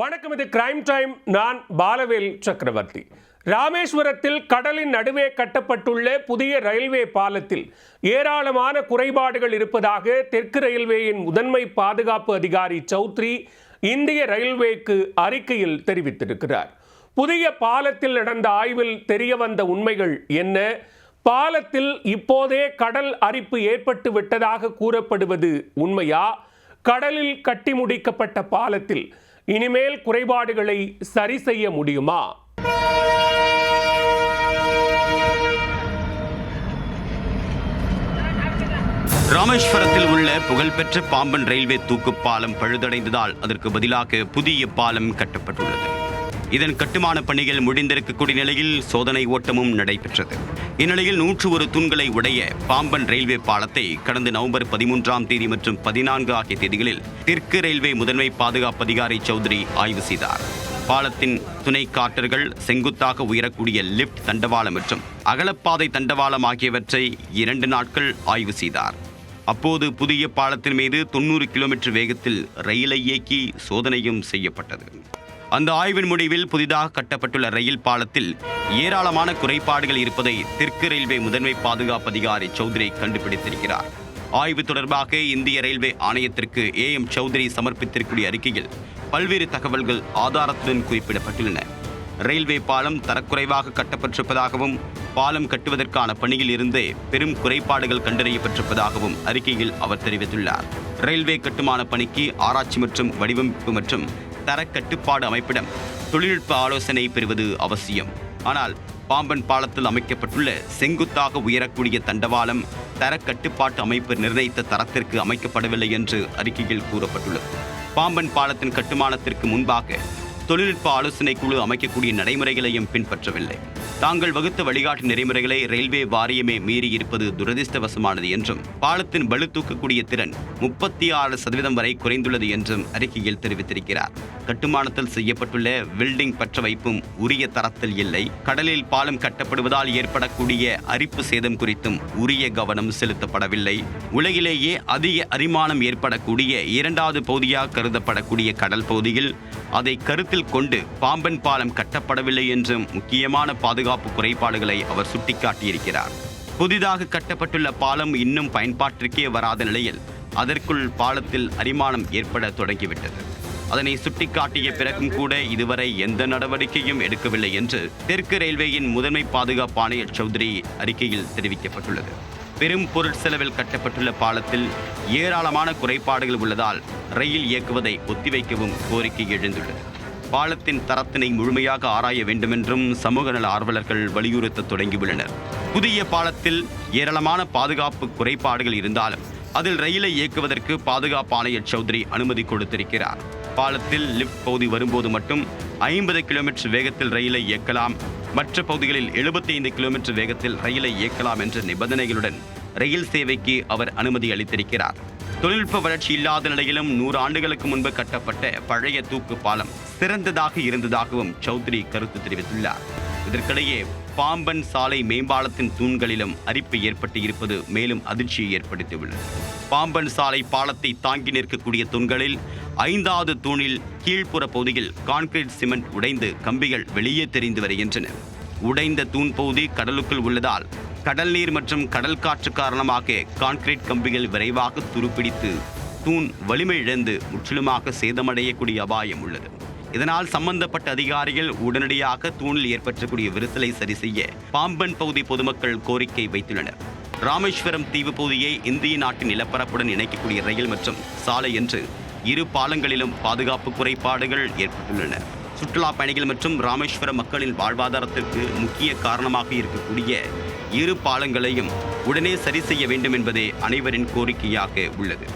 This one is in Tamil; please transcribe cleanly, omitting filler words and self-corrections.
வணக்கம், இது கிரைம் டைம். நான் பாலவேல் சக்கரவர்த்தி. ராமேஸ்வரத்தில் கடலின் நடுவே கட்டப்பட்டுள்ள புதிய ரயில்வே பாலத்தில் ஏராளமான குறைபாடுகள் இருப்பதாக தெற்கு ரயில்வேயின் முதன்மை பாதுகாப்பு அதிகாரி சௌத்ரி இந்திய ரயில்வேக்கு அறிக்கையில் தெரிவித்திருக்கிறார். புதிய பாலத்தில் நடந்த ஆய்வில் தெரிய வந்த உண்மைகள் என்ன? பாலத்தில் இப்போதே கடல் அரிப்பு ஏற்பட்டு விட்டதாக கூறப்படுவது உண்மையா? கடலில் கட்டி முடிக்கப்பட்ட பாலத்தில் இனிமேல் குறைபாடுகளை சரி செய்ய முடியுமா? ராமேஸ்வரத்தில் உள்ள புகழ்பெற்ற பாம்பன் ரயில்வே தூக்கு பாலம் பழுதடைந்ததால் அதற்கு பதிலாக புதிய பாலம் கட்டப்பட்டுள்ளது. இதன் கட்டுமான பணிகள் முடிந்திருக்கக்கூடிய நிலையில் சோதனை ஓட்டமும் நடைபெற்றது. இந்நிலையில் 101 தூண்களை உடைய பாம்பன் ரயில்வே பாலத்தை கடந்த நவம்பர் 13ஆம் தேதி மற்றும் 14 ஆகிய தேதிகளில் தெற்கு ரயில்வே முதன்மை பாதுகாப்பு அதிகாரி சௌத்ரி ஆய்வு செய்தார். பாலத்தின் துணை காட்டர்கள், செங்குத்தாக உயரக்கூடிய லிப்ட் தண்டவாளம் மற்றும் அகலப்பாதை தண்டவாளம் ஆகியவற்றை 2 நாட்கள் ஆய்வு செய்தார். அப்போது புதிய பாலத்தின் மீது 90 கிலோமீட்டர் வேகத்தில் ரயிலை இயக்கி சோதனையும் செய்யப்பட்டது. அந்த ஆய்வின் முடிவில் புதிதாக கட்டப்பட்டுள்ள ரயில் பாலத்தில் ஏராளமான குறைபாடுகள் இருப்பதை தெற்கு ரயில்வே முதன்மை பாதுகாப்பு அதிகாரி சௌத்ரி கண்டுபிடித்திருக்கிறார். ஆய்வு தொடர்பாக இந்திய ரயில்வே ஆணையத்திற்கு AM சௌத்ரி சமர்ப்பித்திருக்கூடிய அறிக்கையில் பல்வேறு தகவல்கள் ஆதாரத்துடன் குறிப்பிடப்பட்டுள்ளன. ரயில்வே பாலம் தரக்குறைவாக கட்டப்பட்டிருப்பதாகவும் பாலம் கட்டுவதற்கான பணியில் இருந்தே பெரும் குறைபாடுகள் கண்டறியப்பட்டிருப்பதாகவும் அறிக்கையில் அவர் தெரிவித்துள்ளார். ரயில்வே கட்டுமான பணிக்கு ஆராய்ச்சி மற்றும் வடிவமைப்பு மற்றும் தர கட்டுப்பாடு அமைப்பிடம் தொழில்நுட்ப ஆலோசனை பெறுவது அவசியம். ஆனால் பாம்பன் பாலத்தில் அமைக்கப்பட்டுள்ள செங்குத்தாக உயரக்கூடிய தண்டவாளம் தர கட்டுப்பாட்டு அமைப்பு நிர்ணயித்த தரத்திற்கு அமைக்கப்படவில்லை என்று அறிக்கையில் கூறப்பட்டுள்ளது. பாம்பன் பாலத்தின் கட்டுமானத்திற்கு முன்பாக தொழில்நுட்ப ஆலோசனை குழு அமைக்கக்கூடிய நடைமுறைகளையும் பின்பற்றவில்லை. தாங்கள் வகுத்த வழிகாட்டு நெறிமுறைகளை ரயில்வே வாரியமே மீறி இருப்பது துரதிர்ஷ்டவசமானது என்றும் பாலத்தின் பளு தூக்கக்கூடிய திறன் 36% வரை குறைந்துள்ளது என்றும் அறிக்கையில் தெரிவித்திருக்கிறார். கட்டுமானத்தில் செய்யப்பட்டுள்ள வெல்டிங் பற்ற வைப்பும் உரிய தரத்தில் இல்லை. கடலில் பாலம் கட்டப்படுவதால் ஏற்படக்கூடிய அரிப்பு சேதம் குறித்தும் உரிய கவனம் செலுத்தப்படவில்லை. உலகிலேயே அதிக அரிமானம் ஏற்படக்கூடிய 2வது பகுதியாக கருதப்படக்கூடிய கடல் பகுதியில் அதை கருத்தில் கொண்டு பாம்பன் பாலம் கட்டப்படவில்லை என்றும் முக்கியமான பாதுகாப்பு குறைபாடுகளை அவர் சுட்டிக்காட்டியிருக்கிறார். புதிதாக கட்டப்பட்டுள்ள பாலம் இன்னும் பயன்பாட்டிற்கே வராத நிலையில் அதற்குள் பாலத்தில் அரிமானம் ஏற்பட தொடங்கிவிட்டது. அதனை சுட்டிக்காட்டிய பிறகும் கூட இதுவரை எந்த நடவடிக்கையும் எடுக்கவில்லை என்று தெற்கு ரயில்வேயின் முதன்மை பாதுகாப்பு ஆணையர் சௌத்ரி அறிக்கையில் தெரிவிக்கப்பட்டுள்ளது. பெரும் பொருட்செலவில் கட்டப்பட்டுள்ள பாலத்தில் ஏராளமான குறைபாடுகள் உள்ளதால் ரயில் இயக்குவதை ஒத்திவைக்கவும் கோரிக்கை எழுந்துள்ளது. பாலத்தின் தரத்தினை முழுமையாக ஆராய வேண்டுமென்றும் சமூக நல ஆர்வலர்கள் வலியுறுத்த தொடங்கியுள்ளனர். புதிய பாலத்தில் ஏராளமான பாதுகாப்பு குறைபாடுகள் இருந்தாலும் அதில் ரயிலை இயக்குவதற்கு பாதுகாப்பு ஆணையர் சௌத்ரி அனுமதி கொடுத்திருக்கிறார். பாலத்தில் லிப்ட் பகுதி வரும்போது மட்டும் 50 கிலோமீட்டர் வேகத்தில் ரயிலை இயக்கலாம், மற்ற பகுதிகளில் 75 கிலோமீட்டர் வேகத்தில் ரயிலை இயக்கலாம் என்ற நிபந்தனைகளுடன் ரயில் சேவைக்கு அவர் அனுமதி அளித்திருக்கிறார். தொழில்நுட்ப வளர்ச்சி இல்லாத நிலையிலும் 100 ஆண்டுகளுக்கு முன்பு கட்டப்பட்ட பழைய தூக்கு பாலம் சிறந்ததாக இருந்ததாகவும் சௌத்ரி கருத்து தெரிவித்துள்ளார். இதற்கிடையே பாம்பன் சாலை மேம்பாலத்தின் தூண்களிலும் அரிப்பு ஏற்பட்டு இருப்பது மேலும் அதிர்ச்சியை ஏற்படுத்தியுள்ளது. பாம்பன் சாலை பாலத்தை தாங்கி நிற்கக்கூடிய தூண்களில் 5வது தூணில் கீழ்ப்புற பகுதியில் கான்கிரீட் சிமெண்ட் உடைந்து கம்பிகள் வெளியே தெரிந்து வருகின்றன. உடைந்த தூண் பகுதி கடலுக்குள் உள்ளதால் கடல் நீர் மற்றும் கடல் காற்று காரணமாக கான்கிரீட் கம்பிகள் விரைவாக துருப்பிடித்து தூண் வலிமை இழந்து முற்றிலுமாக சேதமடையக்கூடிய அபாயம் உள்ளது. இதனால் சம்பந்தப்பட்ட அதிகாரிகள் உடனடியாக தூணில் ஏற்பட்டக்கூடிய விரிசலை சரி செய்ய பாம்பன் பகுதி பொதுமக்கள் கோரிக்கை வைத்துள்ளனர். ராமேஸ்வரம் தீவு பகுதியை இந்திய நாட்டின் நிலப்பரப்புடன் இணைக்கக்கூடிய ரயில் மற்றும் சாலை என்று 2 பாலங்களிலும் பாதுகாப்பு குறைபாடுகள் ஏற்பட்டுள்ளன. சுற்றுலா பயணிகள் மற்றும் ராமேஸ்வரம் மக்களின் வாழ்வாதாரத்திற்கு முக்கிய காரணமாக இருக்கக்கூடிய 2 பாலங்களையும் உடனே சரி செய்ய வேண்டும் என்பதே அனைவரின் கோரிக்கையாக உள்ளது.